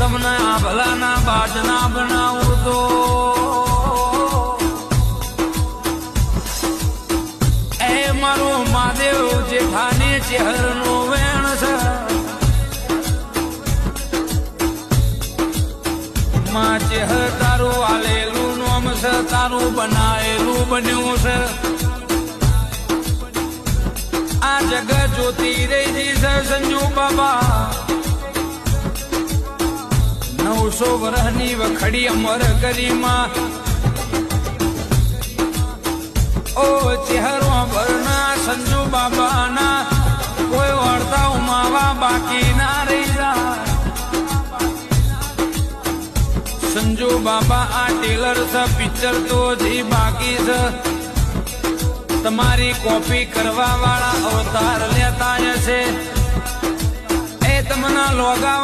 તમને આ ભલાના બાજના બનાવું તો એ મારું મહાદેવ જેઠાની ચહેરનું વેણ છે માં ચહેર તારું આલેલું નોમ છે તારું બનાયેલું બન્યું છે આ જગત જોતી રહી છે સંજુ બાબા 900 વર્ષની વખડી અમર કરીમાં ઓ ચહેરો ભરના સંજુ બાબાના કોઈ વાર્તા ઉમાવા બાકી ના રહી જાય સંજુ બાબા આ ટેલર છે પિક્ચર તો જી બાકી છે તમારી કોપી કરવા વાળા અવતાર લેતા છે એ તમને લોગા